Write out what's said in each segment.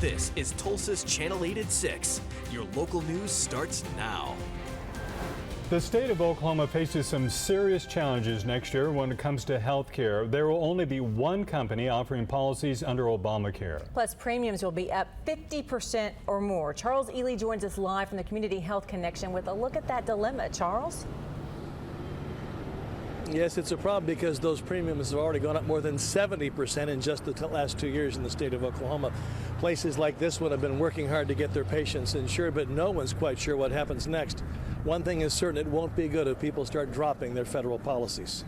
This is Tulsa's Channel 8 at 6. Your local news starts now. The state of Oklahoma faces some serious challenges next year when it comes to health care. There will only be one company offering policies under Obamacare. Plus, premiums will be up 50% or more. Charles Neile joins us live from the Community Health Connection with a look at that dilemma. Charles? Yes, it's a problem because those premiums have already gone up more than 70% in just the last 2 years in the state of Oklahoma. Places like this one have been working hard to get their patients insured, but no one's quite sure what happens next. One thing is certain, it won't be good if people start dropping their federal policies.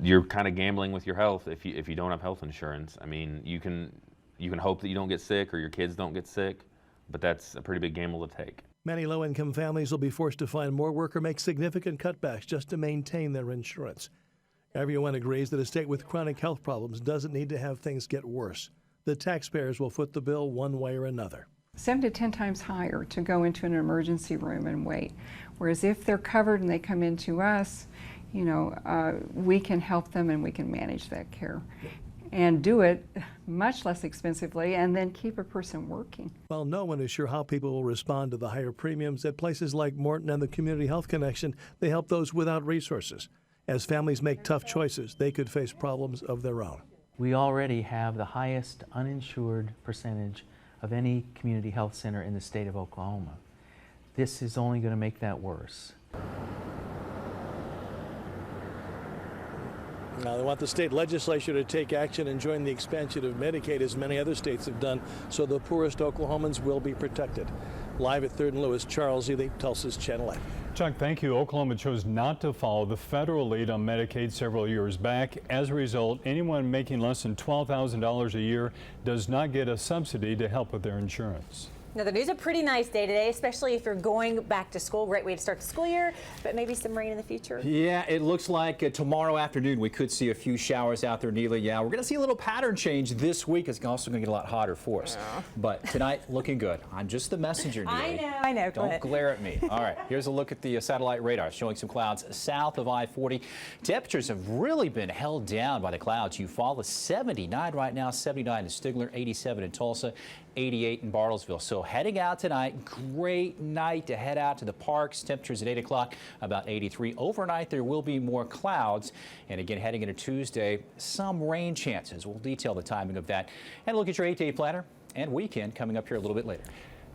You're kind of gambling with your health if you don't have health insurance. I mean, you can hope that you don't get sick or your kids don't get sick, but that's a pretty big gamble to take. Many low-income families will be forced to find more work or make significant cutbacks just to maintain their insurance. Everyone agrees that a state with chronic health problems doesn't need to have things get worse. The taxpayers will foot the bill one way or another. 7 to 10 times higher to go into an emergency room and wait. Whereas if they're covered and they come into us, we can help them and we can manage that care and do it much less expensively and then keep a person working. While no one is sure how people will respond to the higher premiums, at places like Morton and the Community Health Connection, they help those without resources. As families make tough choices, they could face problems of their own. We already have the highest uninsured percentage of any community health center in the state of Oklahoma. This is only going to make that worse. Now, they want the state legislature to take action and join the expansion of Medicaid, as many other states have done, so the poorest Oklahomans will be protected. Live at 3rd and Lewis, Charles Neile, Tulsa's Channel 8. Chuck, thank you. Oklahoma chose not to follow the federal lead on Medicaid several years back. As a result, anyone making less than $12,000 a year does not get a subsidy to help with their insurance. Now, the news a pretty nice day today, especially if you're going back to school. Great way to start the school year, but maybe some rain in the future. Yeah, it looks like tomorrow afternoon we could see a few showers out there, Neile. Yeah, we're going to see a little pattern change this week. It's also going to get a lot hotter for us. Yeah. But tonight, looking good. I'm just the messenger, Neile. I know. Don't glare at me. All right, here's a look at the satellite radar showing some clouds south of I-40. Temperatures have really been held down by the clouds. Eufaula 79 right now, 79 in Stigler, 87 in Tulsa, 88 in Bartlesville. So heading out tonight, great night to head out to the parks. Temperatures at 8 o'clock, about 83. Overnight, there will be more clouds. And again, heading into Tuesday, some rain chances. We'll detail the timing of that. And look at your 8-day planner and weekend coming up here a little bit later.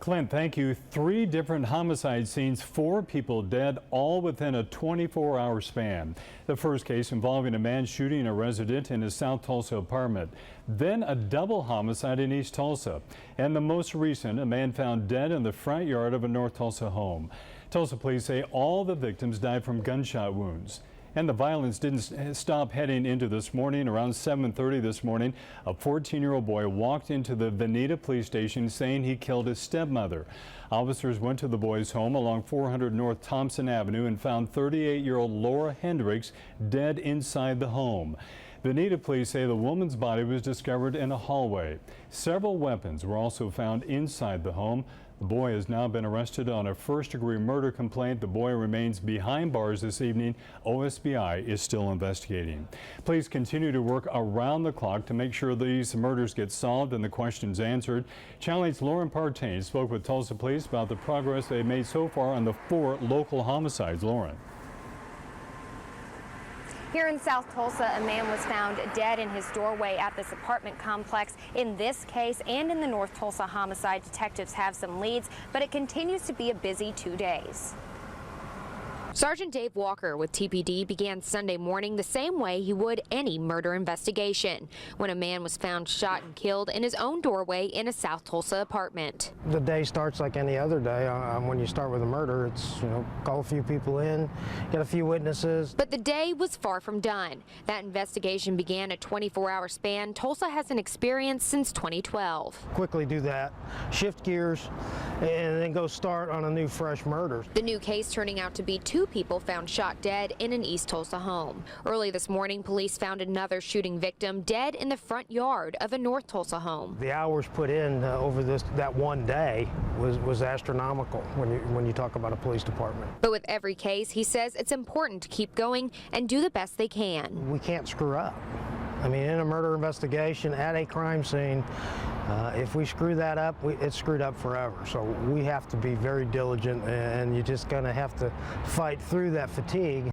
Clint, thank you. 3 different homicide scenes, 4 people dead, all within a 24-hour span. The first case involving a man shooting a resident in his South Tulsa apartment. Then a double homicide in East Tulsa. And the most recent, a man found dead in the front yard of a North Tulsa home. Tulsa police say all the victims died from gunshot wounds. And the violence didn't stop heading into this morning. Around 7:30 this morning, a 14-year-old boy walked into the Veneta police station saying he killed his stepmother. Officers went to the boy's home along 400 North Thompson Avenue and found 38-year-old Laura Hendricks dead inside the home. Veneta police say the woman's body was discovered in a hallway. Several weapons were also found inside the home. The boy has now been arrested on a first-degree murder complaint. The boy remains behind bars this evening. OSBI is still investigating. Police continue to work around the clock to make sure these murders get solved and the questions answered. Channel 8's Lauren Partain spoke with Tulsa police about the progress they've made so far on the 4 local homicides. Lauren. Here in South Tulsa, a man was found dead in his doorway at this apartment complex. In this case and in the North Tulsa homicide, detectives have some leads, but it continues to be a busy 2 days. Sergeant Dave Walker with TPD began Sunday morning the same way he would any murder investigation, when a man was found shot and killed in his own doorway in a South Tulsa apartment. The day starts like any other day. When you start with a murder, it's, call a few people in, get a few witnesses. But the day was far from done. That investigation began a 24-hour span Tulsa hasn't experienced since 2012. Quickly do that, shift gears, and then go start on a new fresh murder. The new case turning out to be 2 people found shot dead in an East Tulsa home. Early this morning, police found another shooting victim dead in the front yard of a North Tulsa home. The hours put in over that one day was astronomical when you talk about a police department. But with every case, he says it's important to keep going and do the best they can. We can't screw up. I mean, in a murder investigation at a crime scene, if we screw that up, it's screwed up forever. So we have to be very diligent, and you're just going to have to fight through that fatigue.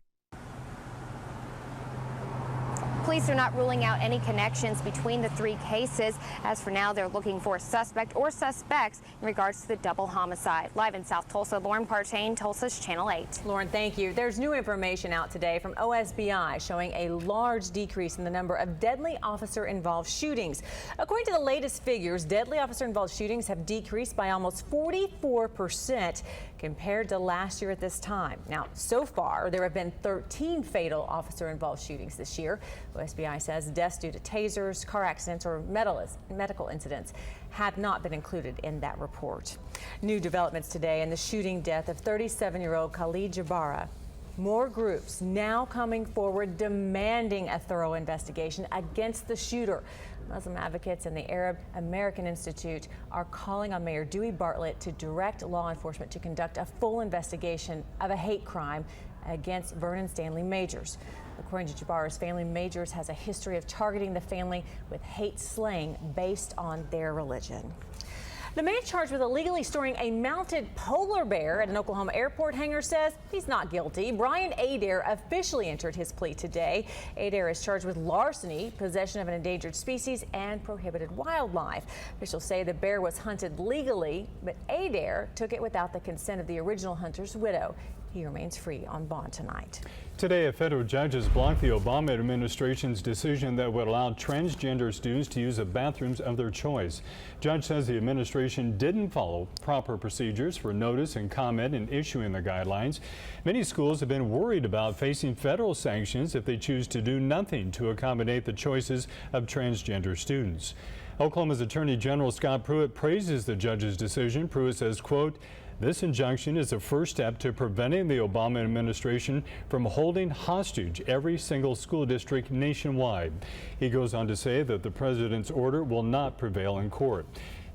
Police are not ruling out any connections between the three cases. As for now, they're looking for a suspect or suspects in regards to the double homicide. Live in South Tulsa, Lauren Partain, Tulsa's Channel 8. Lauren, thank you. There's new information out today from OSBI showing a large decrease in the number of deadly officer-involved shootings. According to the latest figures, deadly officer-involved shootings have decreased by almost 44% compared to last year at this time. Now, so far, there have been 13 fatal officer-involved shootings this year. OSBI says deaths due to tasers, car accidents, or medical incidents have not been included in that report. New developments today in the shooting death of 37-year-old Khalid Jabara. More groups now coming forward demanding a thorough investigation against the shooter. Muslim advocates and the Arab American Institute are calling on Mayor Dewey Bartlett to direct law enforcement to conduct a full investigation of a hate crime against Vernon Stanley Majors. According to Jabara's family, Majors has a history of targeting the family with hate slaying based on their religion. The man charged with illegally storing a mounted polar bear at an Oklahoma airport hangar says he's not guilty. Brian Adair officially entered his plea today. Adair is charged with larceny, possession of an endangered species, and prohibited wildlife. Officials say the bear was hunted legally, but Adair took it without the consent of the original hunter's widow. He remains free on bond tonight. Today, a federal judge has blocked the Obama administration's decision that would allow transgender students to use the bathrooms of their choice. Judge says the administration didn't follow proper procedures for notice and comment in issuing the guidelines. Many schools have been worried about facing federal sanctions if they choose to do nothing to accommodate the choices of transgender students. Oklahoma's Attorney General Scott Pruitt praises the judge's decision. Pruitt says, quote, "This injunction is the first step to preventing the Obama administration from holding hostage every single school district nationwide." He goes on to say that the president's order will not prevail in court.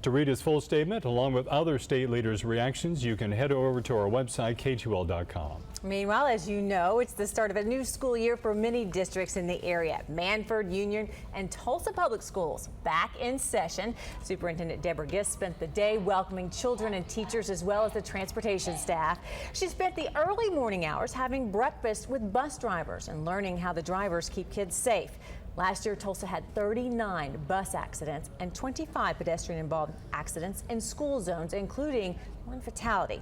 To read his full statement, along with other state leaders' reactions, you can head over to our website, KTUL.com. Meanwhile, as you know, it's the start of a new school year for many districts in the area. Manford, Union, and Tulsa Public Schools back in session. Superintendent Deborah Gist spent the day welcoming children and teachers as well as the transportation staff. She spent the early morning hours having breakfast with bus drivers and learning how the drivers keep kids safe. Last year, Tulsa had 39 bus accidents and 25 pedestrian-involved accidents in school zones, including one fatality.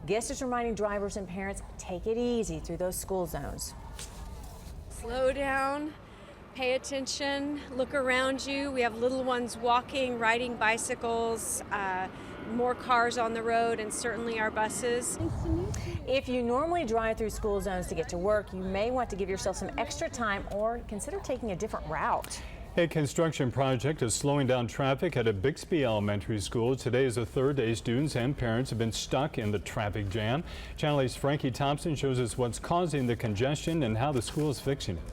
Gist is reminding drivers and parents, take it easy through those school zones. Slow down, pay attention, look around you. We have little ones walking, riding bicycles, more cars on the road, and certainly our buses. If you normally drive through school zones to get to work, you may want to give yourself some extra time or consider taking a different route. A construction project is slowing down traffic at a Bixby Elementary School. Today is the third day students and parents have been stuck in the traffic jam. Channel 8's Frankie Thompson shows us what's causing the congestion and how the school is fixing it.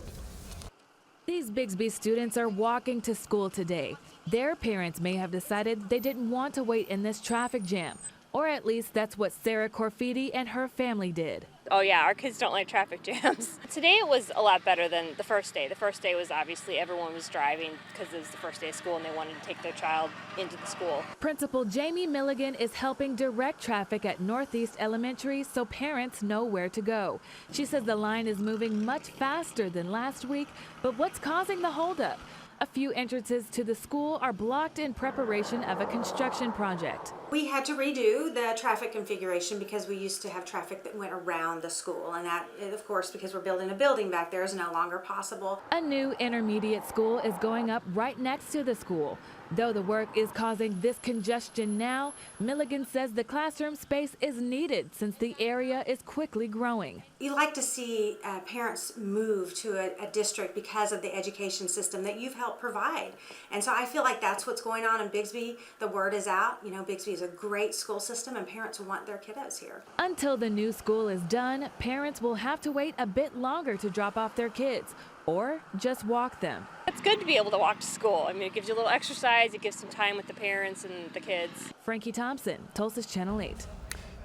These Bixby students are walking to school today. Their parents may have decided they didn't want to wait in this traffic jam, or at least that's what Sarah Corfidi and her family did. Oh yeah, our kids don't like traffic jams. Today it was a lot better than the first day. The first day was obviously everyone was driving because it was the first day of school and they wanted to take their child into the school. Principal Jamie Milligan is helping direct traffic at Northeast Elementary so parents know where to go. She says the line is moving much faster than last week, but what's causing the holdup? A few entrances to the school are blocked in preparation of a construction project. We had to redo the traffic configuration because we used to have traffic that went around the school, and that, of course, because we're building a building back there, is no longer possible. A new intermediate school is going up right next to the school. Though the work is causing this congestion now, Milligan says the classroom space is needed since the area is quickly growing. You like to see parents move to a district because of the education system that you've helped provide. And so I feel like that's what's going on in Bixby. The word is out. You know, Bixby is a great school system and parents want their kiddos here. Until the new school is done, parents will have to wait a bit longer to drop off their kids or just walk them. It's good to be able to walk to school. I mean, it gives you a little exercise, it gives some time with the parents and the kids. Frankie Thompson, Tulsa's Channel 8.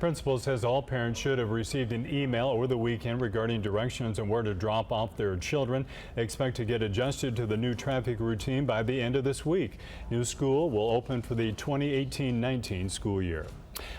Principal says all parents should have received an email over the weekend regarding directions on where to drop off their children. They expect to get adjusted to the new traffic routine by the end of this week. New school will open for the 2018-19 school year.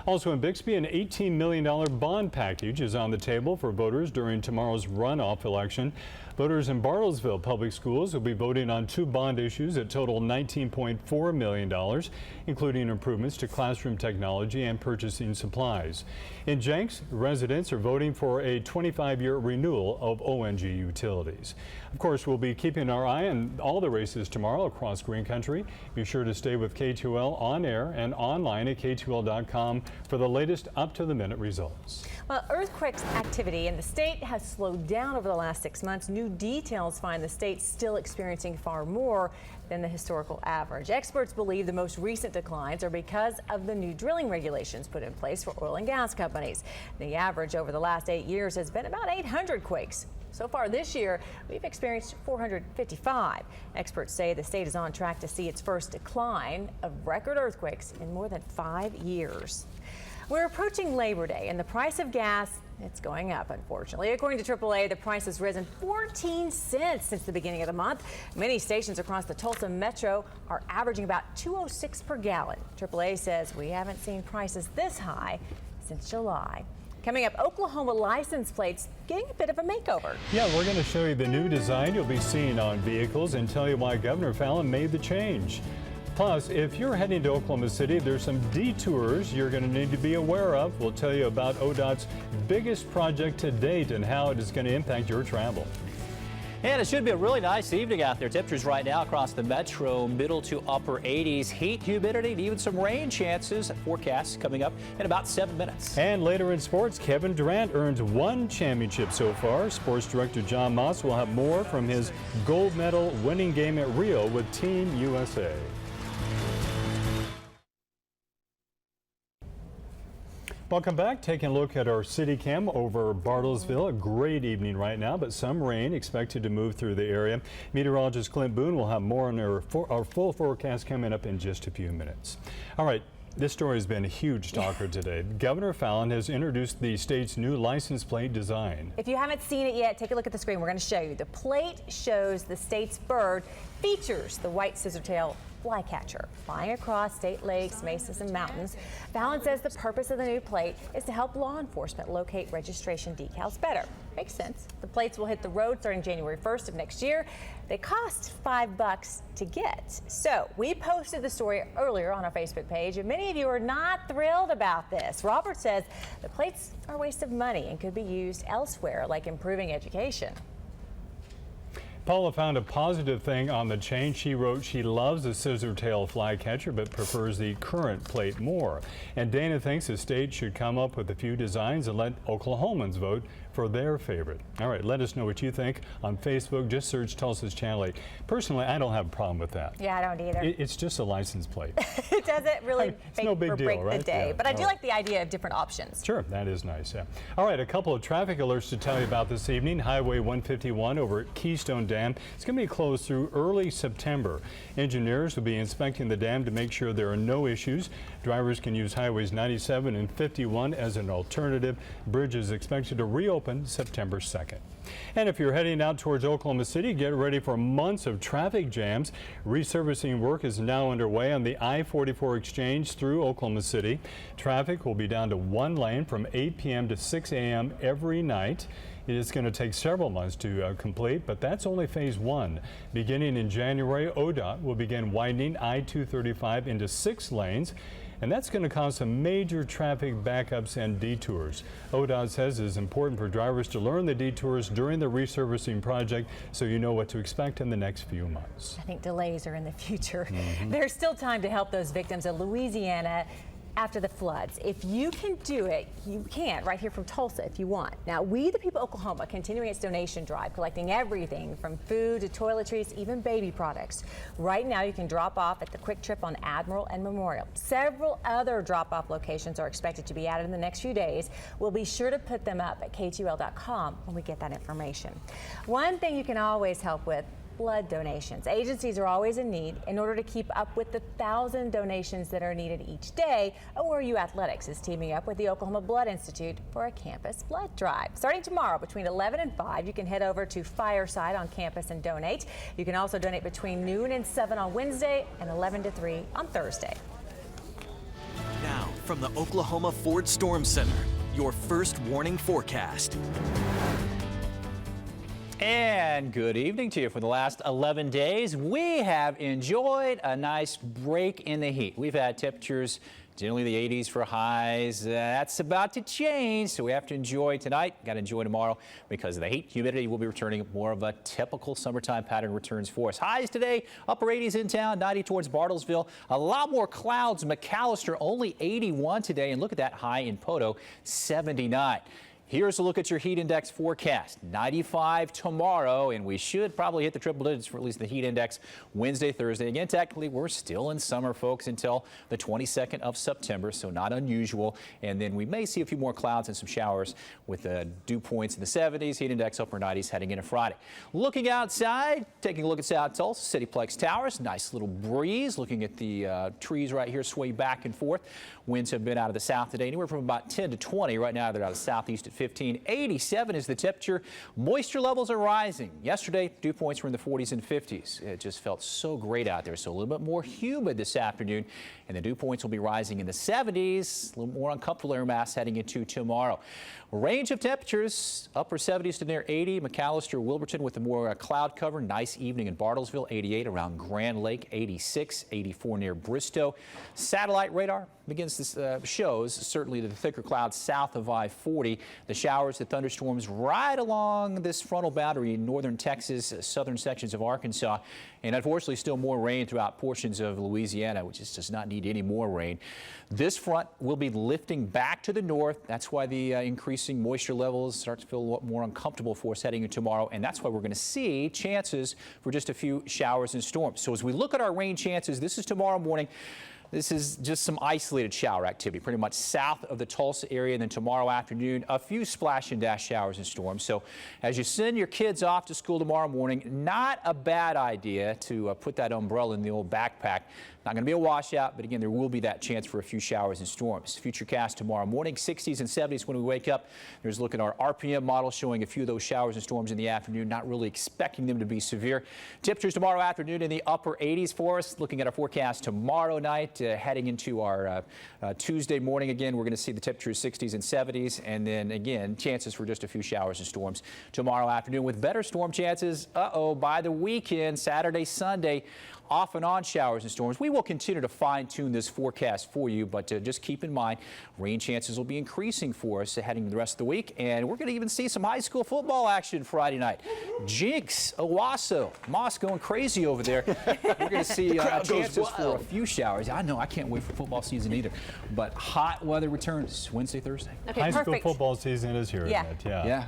Also in Bixby, an $18 million bond package is on the table for voters during tomorrow's runoff election. Voters in Bartlesville Public Schools will be voting on 2 bond issues that total $19.4 million, including improvements to classroom technology and purchasing supplies. In Jenks, residents are voting for a 25-year renewal of ONG utilities. Of course, we'll be keeping our eye on all the races tomorrow across Green Country. Be sure to stay with KTUL on air and online at KTUL.com for the latest up-to-the-minute results. Well, earthquake activity in the state has slowed down over the last 6 months. New details find the state still experiencing far more than the historical average. Experts believe the most recent declines are because of the new drilling regulations put in place for oil and gas companies. The average over the last 8 years has been about 800 quakes. So far this year, we've experienced 455. Experts say the state is on track to see its first decline of record earthquakes in more than 5 years. We're approaching Labor Day, and the price of gas, it's going up, unfortunately. According to AAA, the price has risen 14 cents since the beginning of the month. Many stations across the Tulsa metro are averaging about $2.06 per gallon. AAA says we haven't seen prices this high since July. Coming up, Oklahoma license plates getting a bit of a makeover. Yeah, we're going to show you the new design you'll be seeing on vehicles and tell you why Governor Palin made the change. Plus, if you're heading to Oklahoma City, there's some detours you're going to need to be aware of. We'll tell you about ODOT's biggest project to date and how it is going to impact your travel. And it should be a really nice evening out there. Temperatures right now across the metro, middle to upper 80s. Heat, humidity, and even some rain chances. Forecasts coming up in about 7 minutes. And later in sports, Kevin Durant earns 1 championship so far. Sports director John Moss will have more from his gold medal winning game at Rio with Team USA. Welcome back. Taking a look at our city cam over Bartlesville. A great evening right now, but some rain expected to move through the area. Meteorologist Clint Boone will have more on our full forecast coming up in just a few minutes. All right. This story has been a huge talker today. Governor Palin has introduced the state's new license plate design. If you haven't seen it yet, take a look at the screen. We're going to show you. The plate shows the state's bird, features the white scissortail flycatcher flying across state lakes, mesas, and mountains. Palin says the purpose of the new plate is to help law enforcement locate registration decals better. Makes sense. The plates will hit the road starting January 1st of next year. They cost $5 to get. So we posted the story earlier on our Facebook page, and many of you are not thrilled about this. Robert says the plates are a waste of money and could be used elsewhere, like improving education. Paula found a positive thing on the change. She wrote she loves the scissortail flycatcher but prefers the current plate more. And Dana thinks the state should come up with a few designs and let Oklahomans vote for their favorite. All right, let us know what you think on Facebook. Just search Tulsa's Channel 8. Personally, I don't have a problem with that. Yeah, I don't either. It's just a license plate. It doesn't really it's no big deal, break right? the day. Yeah. But I do like the idea of different options. Sure, that is nice, yeah. All right, a couple of traffic alerts to tell you about this evening. Highway 151 over at Keystone Dam. It's going to be closed through early September. Engineers will be inspecting the dam to make sure there are no issues. Drivers can use highways 97 and 51 as an alternative. Bridge is expected to reopen September 2nd. And if you're heading out towards Oklahoma City, get ready for months of traffic jams. Resurfacing work is now underway on the I-44 exchange through Oklahoma City. Traffic will be down to 1 lane from 8 p.m. to 6 a.m. every night. It is going to take several months to complete, but that's only phase 1. Beginning in January, ODOT will begin widening I-235 into 6 lanes. And that's going to cause some major traffic backups and detours. ODOT says it is important for drivers to learn the detours during the resurfacing project so you know what to expect in the next few months. I think delays are in the future. There's still time to help those victims of Louisiana after the floods. If you can do it, you can, right here from Tulsa if you want. Now, We the People Oklahoma continuing its donation drive, collecting everything from food to toiletries, even baby products. Right now, you can drop off at the Quick Trip on Admiral and Memorial. Several other drop-off locations are expected to be added in the next few days. We'll be sure to put them up at KTUL.com when we get that information. One thing you can always help with blood donations. Agencies are always in need. In order to keep up with the 1,000 donations that are needed each day, ORU Athletics is teaming up with the Oklahoma Blood Institute for a campus blood drive. Starting tomorrow between 11 and 5, you can head over to Fireside on campus and donate. You can also donate between noon and 7 on Wednesday and 11 to 3 on Thursday. Now, from the Oklahoma Ford Storm Center, your first warning forecast. And good evening to you. For the last 11 days, we have enjoyed a nice break in the heat. We've had temperatures generally the 80s for highs. That's about to change, so we have to enjoy tonight. Got to enjoy tomorrow because of the heat. Humidity will be returning. More of a typical summertime pattern returns for us. Highs today, upper 80s in town, 90 towards Bartlesville. A lot more clouds. McAllister only 81 today, and look at that high in Poto, 79. Here's a look at your heat index forecast. 95 tomorrow, and we should probably hit the triple digits for at least the heat index Wednesday, Thursday. Again, technically, we're still in summer, folks, until the 22nd of September, so not unusual. And then we may see a few more clouds and some showers with dew points in the 70s, heat index upper 90s heading into Friday. Looking outside, taking a look at South Tulsa, Cityplex Towers. Nice little breeze. Looking at the trees right here sway back and forth. Winds have been out of the south today, anywhere from about 10 to 20. Right now, they're out of the southeast at 15. 87 is the temperature. Moisture levels are rising. Yesterday, dew points were in the 40s and 50s. It just felt so great out there. So a little bit more humid this afternoon, and the dew points will be rising in the 70s. A little more uncomfortable air mass heading into tomorrow. Range of temperatures, upper 70s to near 80. McAllister, Wilburton with the more cloud cover. Nice evening in Bartlesville, 88 around Grand Lake, 86, 84 near Bristow. Satellite radar begins to shows certainly the thicker clouds south of I-40. The showers, the thunderstorms right along this frontal boundary in northern Texas, southern sections of Arkansas, and unfortunately still more rain throughout portions of Louisiana, which just does not need any more rain. This front will be lifting back to the north. That's why the increasing moisture levels start to feel a lot more uncomfortable for us heading into tomorrow, and that's why we're going to see chances for just a few showers and storms. So as we look at our rain chances, this is tomorrow morning. This is just some isolated shower activity, pretty much south of the Tulsa area. And then tomorrow afternoon, a few splash and dash showers and storms. So as you send your kids off to school tomorrow morning, not a bad idea to put that umbrella in the old backpack. Not going to be a washout, but again, there will be that chance for a few showers and storms. Futurecast tomorrow morning, 60s and 70s when we wake up. There's a look at our RPM model showing a few of those showers and storms in the afternoon, not really expecting them to be severe. Temperatures tomorrow afternoon in the upper 80s for us. Looking at our forecast tomorrow night, heading into our Tuesday morning again, we're going to see the temperatures 60s and 70s, and then again, chances for just a few showers and storms tomorrow afternoon with better storm chances. By the weekend, Saturday, Sunday, off and on showers and storms. We will continue to fine-tune this forecast for you, but just keep in mind, rain chances will be increasing for us heading the rest of the week, and we're going to even see some high school football action Friday night. Jinx, Owasso, Moss going crazy over there. We're going to see chances for a few showers. I know, I can't wait for football season either, but hot weather returns Wednesday, Thursday. Okay, high school football season is here, isn't it? Yeah.